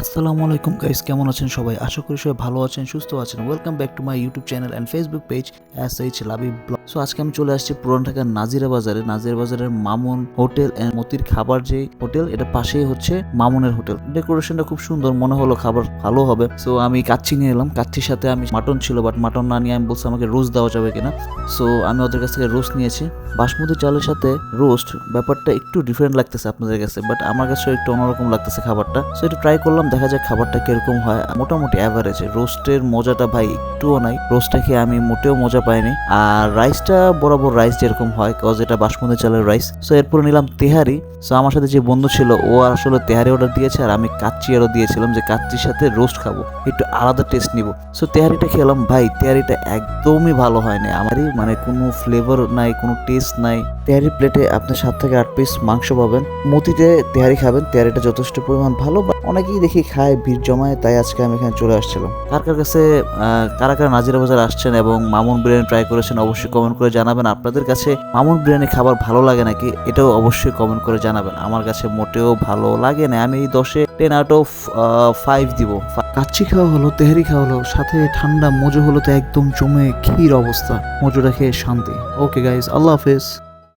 আসসালামু আলাইকুম গাইস, কেমন আছেন সবাই? আশা করি সবাই ভালো আছেন, সুস্থ আছেন। Welcome back to my YouTube channel and Facebook page SH Labib blog. So আজকে আমি চলে আসছি পুরান ঢাকার নাজিরা বাজারের মামুন হোটেল অ্যান্ড মতির খাবার যে হোটেল, এটা পাশেই হচ্ছে মামুনের হোটেল। ডেকোরেশনটা খুব সুন্দর, মনে হলো খাবার ভালো হবে। সো আমি কাচ্চি নিয়ে এলাম, কাচ্চির সাথে আমি মাটন ছিল, বাট মাটন না নিয়ে আমি বলছি আমাকে রোস্ট দেওয়া যাবে কিনা। সো আমি ওদের কাছ থেকে রোস্ট নিয়েছি। বাসমতি চালের সাথে রোস্ট, ব্যাপারটা একটু ডিফারেন্ট লাগতেছে আপনাদের কাছে, বাট আমার কাছে একটু অন্যরকম লাগতেছে খাবারটা। সো একটু ট্রাই করলাম, দেখা যাক খাবারটা কিরকম হয়। মোটামুটি অ্যাভারেজ। রোস্টের মজাটা ভাই একটুও নাই, রোস্টটা খেয়ে আমি মোটেও মজা পাইনি। আর রাইসটা বরাবর রাইস যেরকম হয়, কজ এটা বাসমতি চালের রাইস। সো এরপরে নিলাম তেহারি। সো আমার সাথে যে বন্ধু ছিল ও আসলে তেহারি অর্ডার দিয়েছে, আর আমি কাচ্চি আরও দিয়েছিলাম যে কাচ্চির সাথে রোস্ট খাবো, একটু আলাদা টেস্ট নিব। সো তেহারিটা খেলাম, ভাই তেহারিটা একদমই ভালো হয়নি আমারই, মানে কোনো ফ্লেভার নাই, কোনো টেস্ট নাই। তেহারি প্লেটে আপনি 7 থেকে 8 পিস মাংস পাবেন। মতিতে তেহারি খাবেন, তেহারিটা যথেষ্ট পরিমাণ ভালো, অনেকেই দেখি খায়, ভিড় জমায়, তাই আজকে আমি এখানে চলে আসছিলাম। কার কার কাছে কারা কারা নাজিরা বাজার আসছেন এবং মামুন বিরিয়ানি ট্রাই করেছেন অবশ্যই কমেন্ট করে জানাবেন। আপনাদের কাছে মামুন বিরিয়ানি খাবার ভালো লাগে নাকি, এটাও অবশ্যই কমেন্ট করে জানাবেন। আমার কাছে মোটেও ভালো লাগে না, আমি 10-এ 10 আউট অফ 5 দিব। কাচ্চি খাওয়া হলো, তেহারি খাওয়া হলো, সাথে ঠান্ডা মজো হলো, তো একদম জমে ক্ষীর অবস্থা। মজোটা খেয়ে শান্তি। ওকে গাইজ, আল্লাহ হাফেজ।